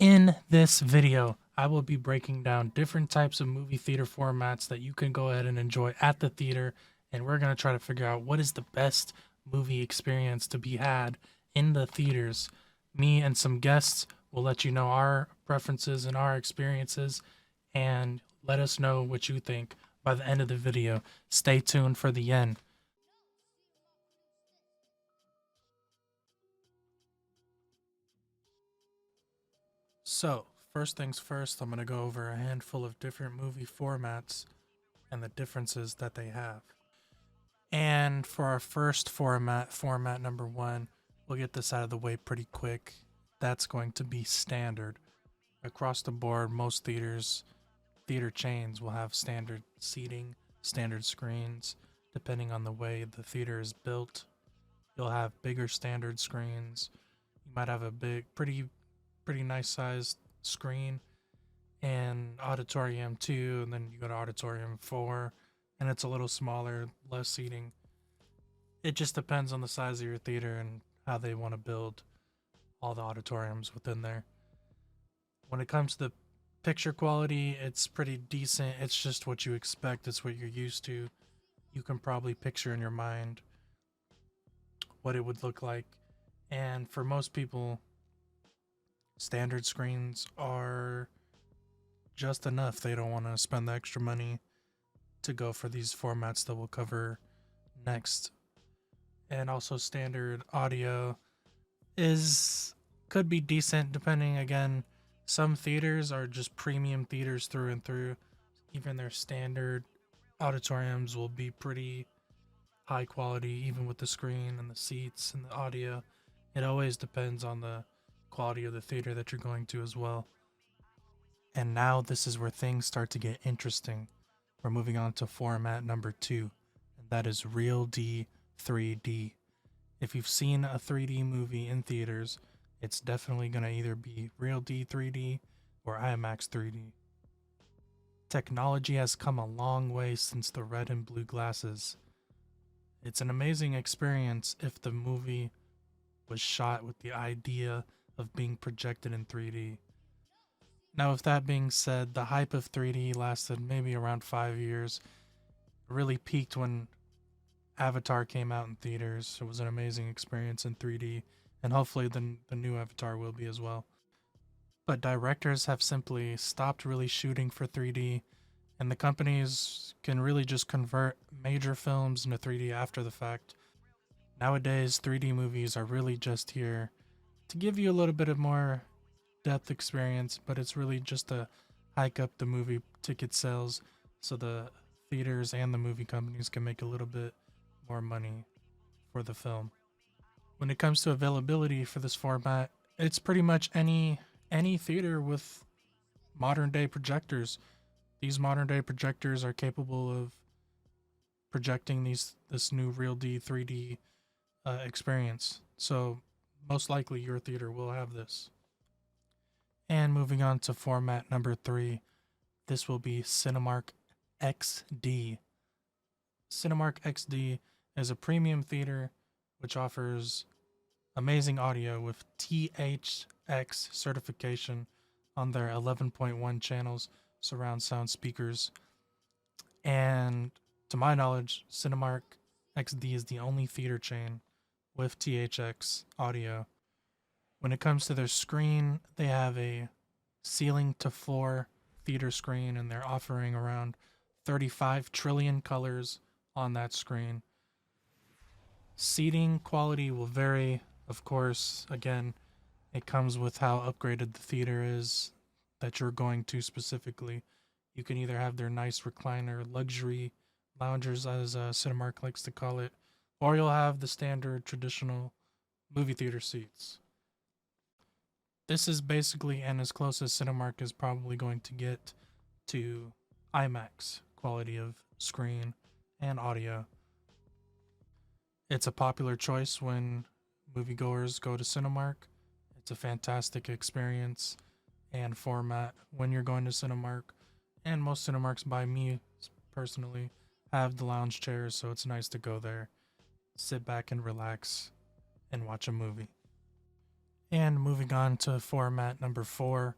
In this video, I will be breaking down different types of movie theater formats that you can go ahead and enjoy at the theater, and we're going to try to figure out what is the best movie experience to be had in the theaters. Me and some guests will let you know our preferences and our experiences, and let us know what you think by the end of the video. Stay tuned for the end. So, first things first, I'm going to go over a handful of different movie formats and the differences that they have. And for our first format number one, we'll get this out of the way pretty quick. That's going to be standard. Across the board, most theater chains will have standard seating, standard screens. Depending on the way the theater is built, you'll have bigger standard screens. You might have a pretty nice sized screen and auditorium 2, and then you go to auditorium 4, and it's a little smaller, less seating. It just depends on the size of your theater and how they want to build all the auditoriums within there. When it comes to the picture quality, it's pretty decent. It's just what you expect. It's what you're used to. You can probably picture in your mind what it would look like. And for most people, standard screens are just enough. They don't want to spend the extra money to go for these formats that we'll cover next. And also standard audio could be decent depending. Again, some theaters are just premium theaters through and through. Even their standard auditoriums will be pretty high quality, even with the screen and the seats and the audio. It always depends on the quality of the theater that you're going to as well. And now this is where things start to get interesting. We're moving on to format number 2, and that is Real D 3D. If you've seen a 3D movie in theaters, it's definitely going to either be Real D 3D or IMAX 3D. Technology has come a long way since the red and blue glasses. It's an amazing experience if the movie was shot with the idea of being projected in 3D. Now, with that being said, the hype of 3D lasted maybe around 5 years. It really peaked when Avatar came out in theaters. It was an amazing experience in 3D, and hopefully the new Avatar will be as well. But directors have simply stopped really shooting for 3D, and the companies can really just convert major films into 3D after the fact. Nowadays, 3D movies are really just here to give you a little bit of more depth experience, but it's really just to hike up the movie ticket sales so the theaters and the movie companies can make a little bit more money for the film. When it comes to availability for this format, it's pretty much any theater with modern day projectors. These modern day projectors are capable of projecting this new Real D 3D experience. So most likely your theater will have this. And moving on to format number 3, this will be Cinemark XD. Cinemark XD is a premium theater which offers amazing audio with THX certification on their 11.1 channels surround sound speakers. And to my knowledge, Cinemark XD is the only theater chain with THX audio. When it comes to their screen, they have a ceiling to floor theater screen, and they're offering around 35 trillion colors on that screen. Seating quality will vary, of course. Again, it comes with how upgraded the theater is that you're going to specifically. You can either have their nice recliner luxury loungers, as Cinemark likes to call it, or you'll have the standard traditional movie theater seats. This is basically and as close as Cinemark is probably going to get to IMAX quality of screen and audio. It's a popular choice when moviegoers go to Cinemark. It's a fantastic experience and format when you're going to Cinemark. And most Cinemarks, by me personally, have the lounge chairs, so it's nice to go there, sit back and relax, and watch a movie. And moving on to format number 4,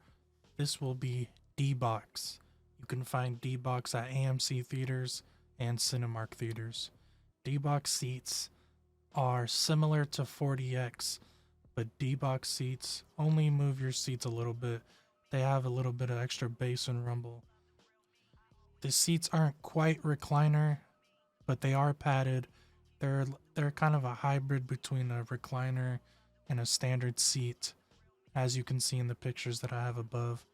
this will be D-Box. You can find D-Box at AMC theaters and Cinemark theaters. D-Box seats are similar to 4DX, but D-Box seats only move your seats a little bit. They have a little bit of extra bass and rumble. The seats aren't quite recliner, but they are padded. They're kind of a hybrid between a recliner and a standard seat, as you can see in the pictures that I have above.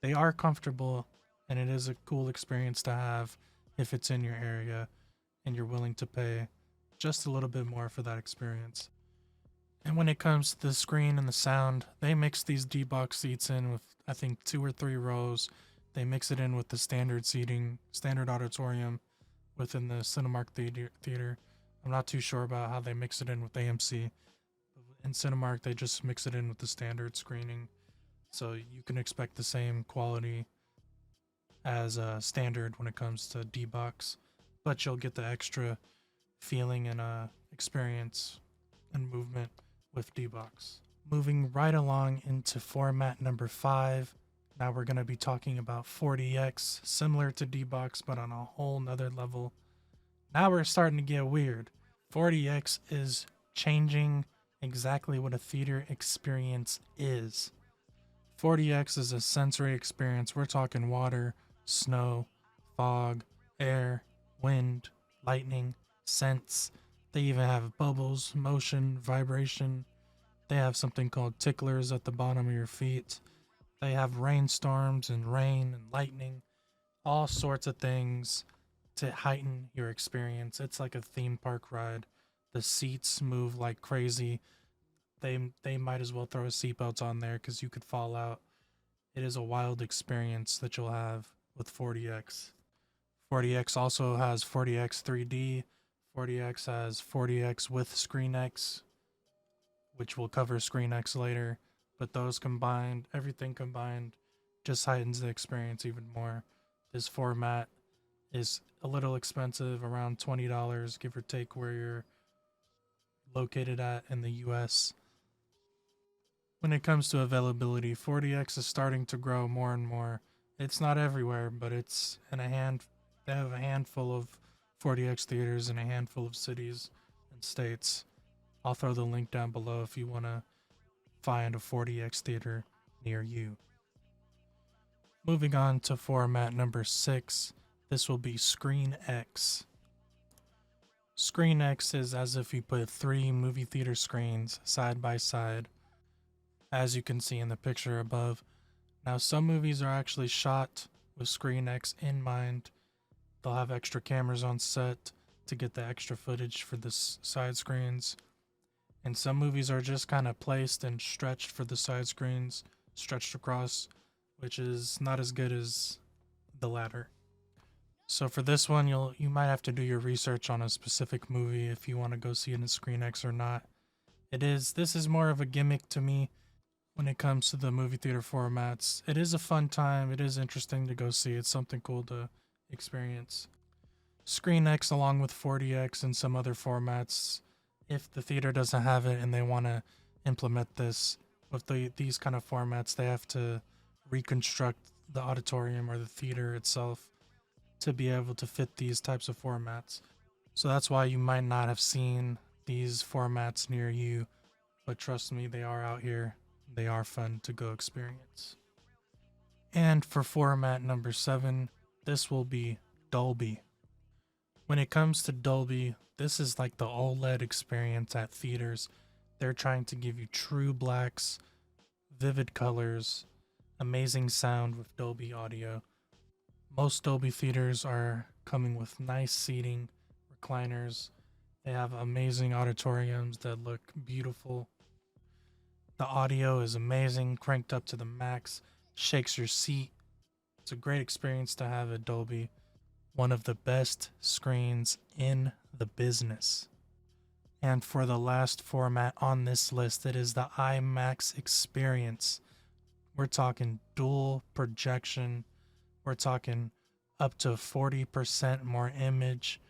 They are comfortable, and it is a cool experience to have if it's in your area and you're willing to pay just a little bit more for that experience. And when it comes to the screen and the sound, they mix these D-Box seats in with, I think, 2 or 3 rows. They mix it in with the standard seating, standard auditorium within the Cinemark theater. I'm not too sure about how they mix it in with AMC. In Cinemark, they just mix it in with the standard screening. So you can expect the same quality as standard when it comes to D-Box, but you'll get the extra feeling and experience and movement with D-Box. Moving right along into format number 5. Now we're going to be talking about 4DX, similar to D-Box, but on a whole nother level. Now we're starting to get weird. 4DX is changing exactly what a theater experience is. 4DX is a sensory experience. We're talking water, snow, fog, air, wind, lightning, scents. They even have bubbles, motion, vibration. They have something called ticklers at the bottom of your feet. They have rainstorms and rain and lightning, all sorts of things to heighten your experience. It's like a theme park ride. The seats move like crazy. They might as well throw a seatbelt on there because you could fall out. It is a wild experience that you'll have with 4DX. 4DX also has 4DX 3D. 4DX has 4DX with ScreenX, which will cover ScreenX later. But those combined, everything combined, just heightens the experience even more. This format is a little expensive, around $20, give or take where you're located at in the US. When it comes to availability, 4DX is starting to grow more and more. It's not everywhere, but it's in they have a handful of 4DX theaters in a handful of cities and states. I'll throw the link down below if you want to find a 4DX theater near you. Moving on to format number 6, this will be ScreenX. ScreenX is as if you put 3 movie theater screens side by side, as you can see in the picture above. Now, some movies are actually shot with ScreenX in mind. They'll have extra cameras on set to get the extra footage for the side screens. And some movies are just kind of placed and stretched for the side screens, stretched across, which is not as good as the latter. So for this one, you might have to do your research on a specific movie if you want to go see it in ScreenX or not. This is more of a gimmick to me when it comes to the movie theater formats. It is a fun time. It is interesting to go see. It's something cool to experience. ScreenX along with 4DX and some other formats, if the theater doesn't have it and they want to implement this with these kind of formats, they have to reconstruct the auditorium or the theater itself to be able to fit these types of formats. So that's why you might not have seen these formats near you, but trust me, they are out here. They are fun to go experience. And for format number 7, this will be Dolby. When it comes to Dolby, this is like the OLED experience at theaters. They're trying to give you true blacks, vivid colors, amazing sound with Dolby audio. Most Dolby theaters are coming with nice seating, recliners. They have amazing auditoriums that look beautiful. The audio is amazing, cranked up to the max, shakes your seat. It's a great experience to have at Dolby. One of the best screens in the business. And for the last format on this list, it is the IMAX experience. We're talking dual projection. We're talking up to 40% more image.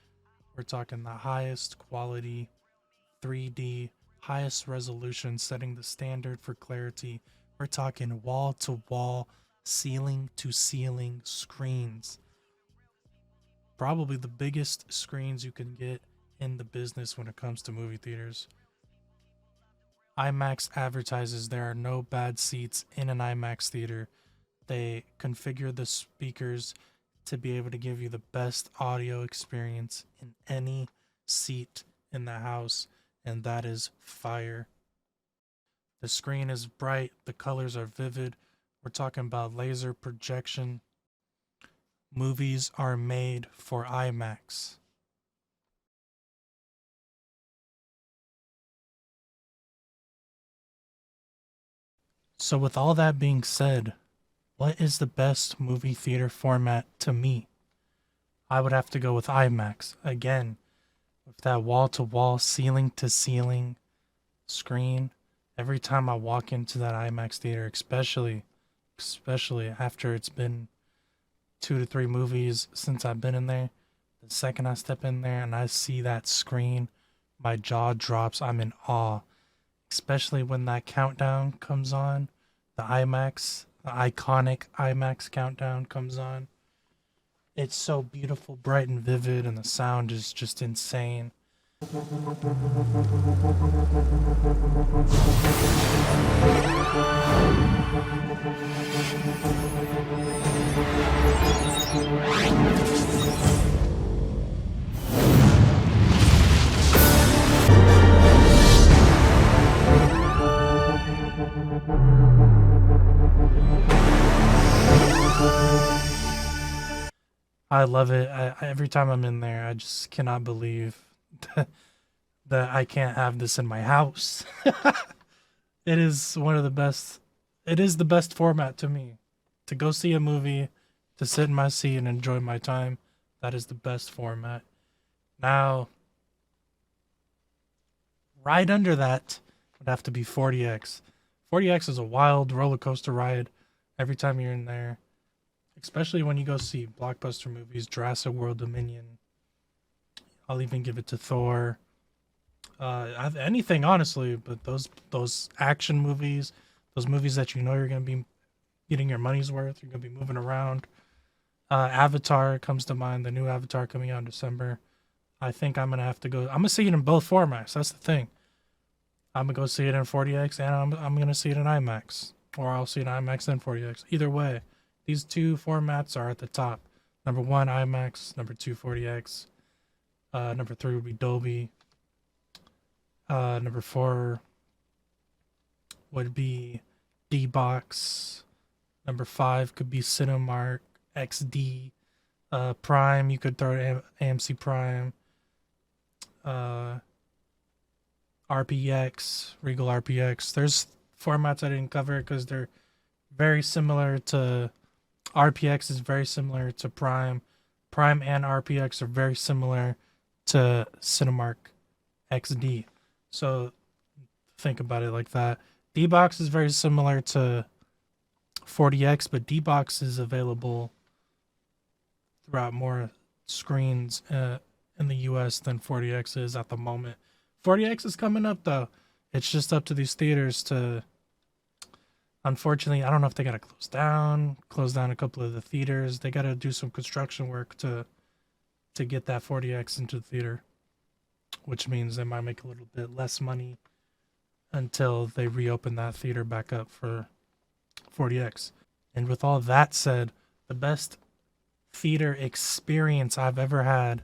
We're talking the highest quality 3D highest resolution, setting the standard for clarity. We're talking wall to wall, ceiling to ceiling screens. Probably the biggest screens you can get in the business when it comes to movie theaters. IMAX advertises there are no bad seats in an IMAX theater. They configure the speakers to be able to give you the best audio experience in any seat in the house, and that is fire. The screen is bright, the colors are vivid. We're talking about laser projection. Movies are made for IMAX. So with all that being said, what is the best movie theater format to me? I would have to go with IMAX. Again, with that wall-to-wall, ceiling-to-ceiling screen. Every time I walk into that IMAX theater, especially after it's been 2 to 3 movies since I've been in there, the second I step in there and I see that screen, my jaw drops. I'm in awe. Especially when that countdown comes on, the IMAX, the iconic IMAX countdown comes on. It's so beautiful, bright and vivid, and the sound is just insane. I love it. Every time I'm in there, I just cannot believe that I can't have this in my house. It is one of the best. It is the best format to me. To go see a movie, to sit in my seat and enjoy my time, that is the best format. Now, right under that would have to be 40X. 40X is a wild roller coaster ride every time you're in there. Especially when you go see blockbuster movies, Jurassic World Dominion. I'll even give it to Thor. Anything, honestly, but those action movies, those movies that you know you're going to be getting your money's worth, you're going to be moving around. Avatar comes to mind, the new Avatar coming out in December. I think I'm going to have to go. I'm going to see it in both formats. That's the thing. I'm going to go see it in 40X and I'm going to see it in IMAX. Or I'll see it in IMAX and 40X. Either way. These two formats are at the top. Number 1, IMAX. Number 2, 40X. Number 3 would be Dolby. Number 4 would be D-Box. Number 5 could be Cinemark XD. Prime, you could throw AMC Prime. RPX, Regal RPX. There's formats I didn't cover because they're very similar to... RPX is very similar to Prime. Prime and RPX are very similar to Cinemark XD. So think about it like that. D-Box is very similar to 40X, but D-Box is available throughout more screens in the US than 40X is at the moment. 40X is coming up though. It's just up to these theaters to... Unfortunately, I don't know if they got to close down a couple of the theaters. They got to do some construction work to get that 40X into the theater, which means they might make a little bit less money until they reopen that theater back up for 40X. And with all that said, the best theater experience I've ever had,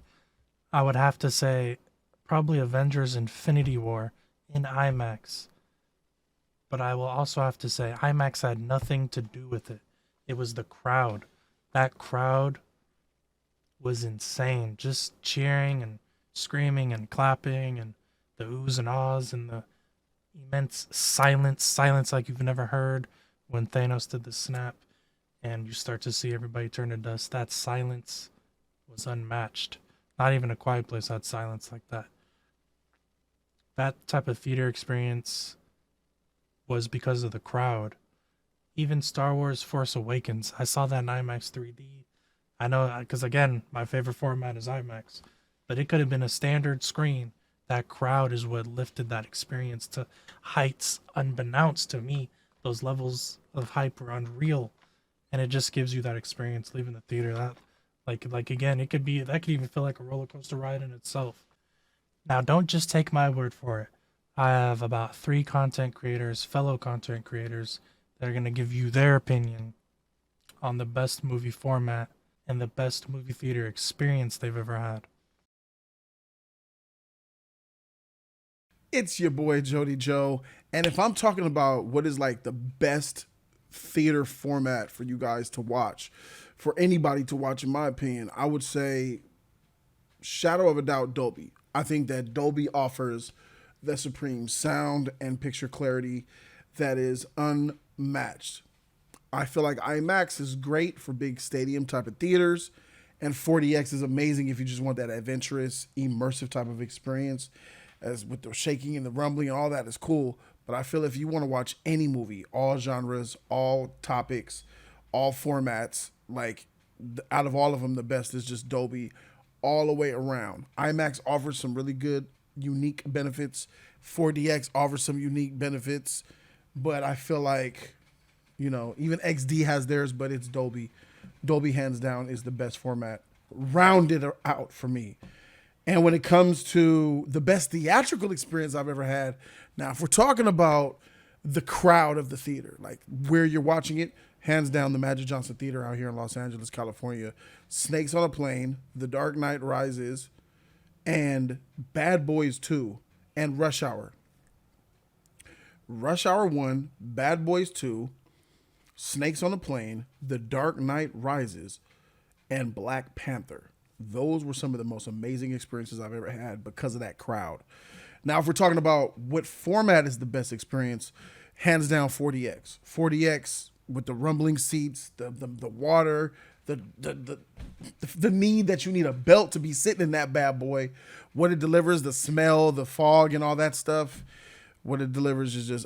I would have to say probably Avengers Infinity War in IMAX. But I will also have to say, IMAX had nothing to do with it. It was the crowd. That crowd was insane. Just cheering and screaming and clapping and the oohs and ahs and the immense silence like you've never heard when Thanos did the snap and you start to see everybody turn to dust. That silence was unmatched. Not even A Quiet Place had silence like that. That type of theater experience was because of the crowd. Even Star Wars Force Awakens, I saw that in IMAX 3D. I know, because again, my favorite format is IMAX. But it could have been a standard screen that crowd is what lifted that experience to heights unbeknownst to me. Those levels of hype are unreal, and it just gives you that experience leaving the theater. That, like again, it could be that could even feel like a roller coaster ride in itself. Now, don't just take my word for it. I have about 3 content creators, fellow content creators, that are gonna give you their opinion on the best movie format and the best movie theater experience they've ever had. It's your boy Jody Joe, and if I'm talking about what is like the best theater format for you guys to watch, for anybody to watch, in my opinion, I would say, shadow of a doubt, Dolby. I think that Dolby offers the supreme sound and picture clarity that is unmatched. I feel like IMAX is great for big stadium type of theaters, and 4DX is amazing if you just want that adventurous, immersive type of experience. As with the shaking and the rumbling and all that is cool. But I feel if you want to watch any movie, all genres, all topics, all formats, like out of all of them, the best is just Dolby all the way around. IMAX offers some really good, unique benefits. 4DX offers some unique benefits. But I feel like, you know, even XD has theirs, but it's Dolby. Dolby, hands down, is the best format. Rounded out for me. And when it comes to the best theatrical experience I've ever had, now, if we're talking about the crowd of the theater, like where you're watching it, hands down, the Magic Johnson Theater out here in Los Angeles, California, Snakes on a Plane, The Dark Knight Rises, and Bad Boys 2, and Rush Hour. Rush Hour 1, Bad Boys 2, Snakes on a Plane, The Dark Knight Rises, and Black Panther. Those were some of the most amazing experiences I've ever had because of that crowd. Now, if we're talking about what format is the best experience, hands down 4DX. 4DX with the rumbling seats, the water, the need that you need a belt to be sitting in that bad boy. What it delivers, the smell, the fog, and all that stuff. What it delivers is just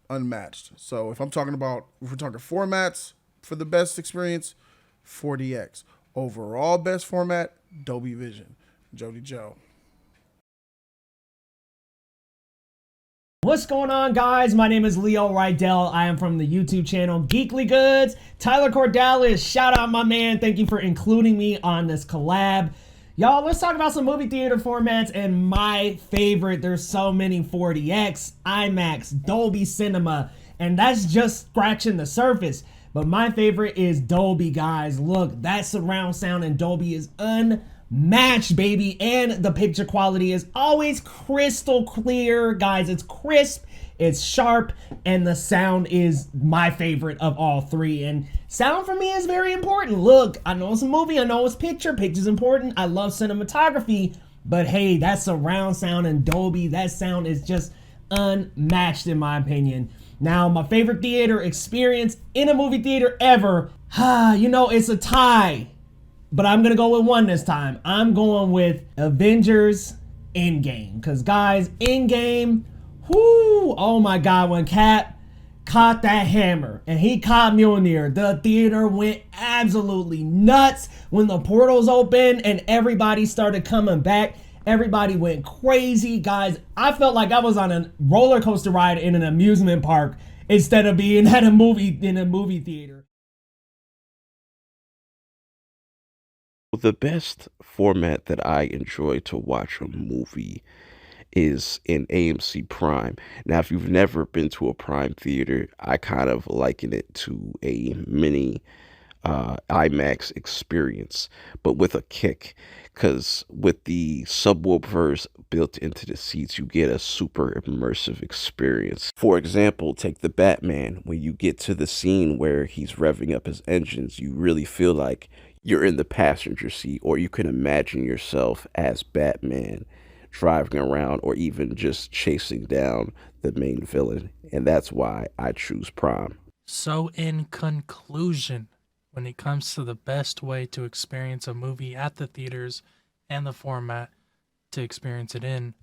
unmatched. So if we're talking formats for the best experience, 4DX. Overall best format, Dolby Vision. Jody Joe. What's going on, guys? My name is Leo Rydell. I am from the YouTube channel Geekly Goods. Tyler Cordalis, shout out my man. Thank you for including me on this collab. Y'all, let's talk about some movie theater formats and my favorite. There's so many: 4DX, IMAX, Dolby Cinema, and that's just scratching the surface. But my favorite is Dolby, guys. Look, that surround sound in Dolby is unmatched, baby. And the picture quality is always crystal clear, guys. It's crisp, it's sharp, and the sound is my favorite of all 3. And sound for me is very important. Look, I know it's a movie, I know it's picture. Picture's important. I love cinematography. But hey, that surround sound in Dolby, that sound is just unmatched in my opinion. Now, my favorite theater experience in a movie theater ever, you know, it's a tie. But I'm going to go with one this time. I'm going with Avengers Endgame. Because, guys, Endgame, whoo, oh my God, when Cap caught that hammer and he caught Mjolnir, the theater went absolutely nuts when the portals opened and everybody started coming back. Everybody went crazy, guys. I felt like I was on a roller coaster ride in an amusement park instead of being at a movie theater. The best format that I enjoy to watch a movie is in AMC Prime. Now, if you've never been to a Prime theater, I kind of liken it to a mini IMAX experience, but with a kick. Because with the subwoofers built into the seats, you get a super immersive experience. For example, take the Batman. When you get to the scene where he's revving up his engines, you really feel like you're in the passenger seat, or you can imagine yourself as Batman driving around or even just chasing down the main villain. And that's why I choose Prime. So in conclusion, when it comes to the best way to experience a movie at the theaters and the format to experience it in,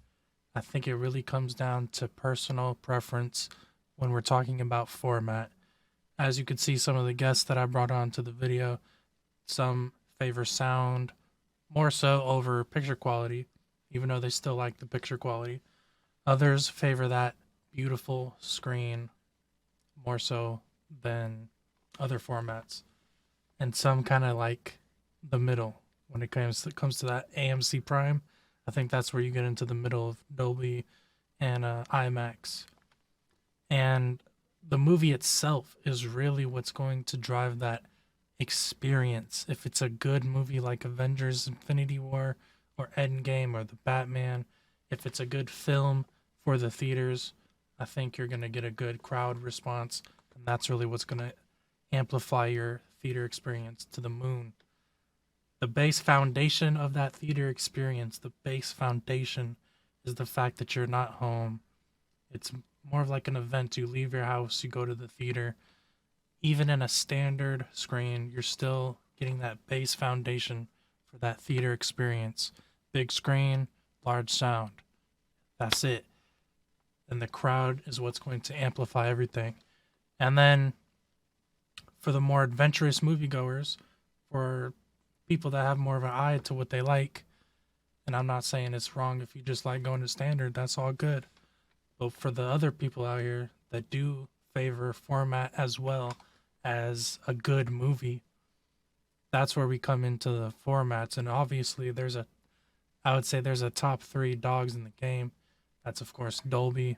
I think it really comes down to personal preference when we're talking about format. As you could see, some of the guests that I brought on to the video, some favor sound more so over picture quality, even though they still like the picture quality. Others favor that beautiful screen more so than other formats. And some kind of like the middle when it comes to that AMC Prime. I think that's where you get into the middle of Dolby and IMAX. And the movie itself is really what's going to drive that experience. If it's a good movie like Avengers Infinity War or Endgame or The Batman, if it's a good film for the theaters, I think you're going to get a good crowd response. And that's really what's going to amplify your theater experience to the moon. The base foundation of that theater experience, the base foundation is the fact that you're not home. It's more of like an event. You leave your house, you go to the theater. Even in a standard screen, you're still getting that base foundation for that theater experience. Big screen, large sound. That's it. And the crowd is what's going to amplify everything. And then for the more adventurous moviegoers, for people that have more of an eye to what they like, and I'm not saying it's wrong if you just like going to standard, that's all good. But for the other people out here that do favor format as well as a good movie, that's where we come into the formats. And obviously I would say there's a top 3 dogs in the game. That's of course Dolby,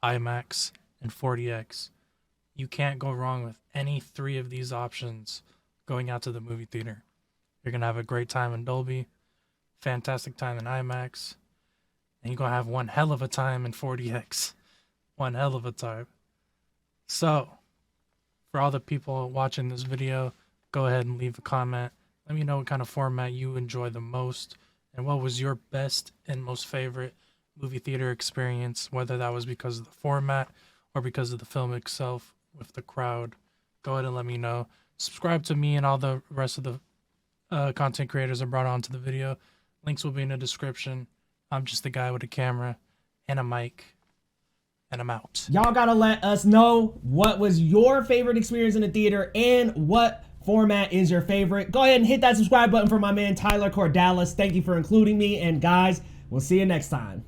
IMAX, and 40X. You can't go wrong with any 3 of these options going out to the movie theater. You're going to have a great time in Dolby, fantastic time in IMAX, and you're going to have one hell of a time in 40X. One hell of a time. So, for all the people watching this video, go ahead and leave a comment. Let me know what kind of format you enjoy the most, and what was your best and most favorite movie theater experience, whether that was because of the format or because of the film itself with the crowd. Go ahead and let me know. Subscribe to me and all the rest of the content creators I brought onto the video. Links will be in the description. I'm just a guy with a camera and a mic, and I'm out. Y'all gotta let us know what was your favorite experience in the theater and what format is your favorite. Go ahead and hit that subscribe button for my man Tyler Cordalis. Thank you for including me, and guys, we'll see you next time.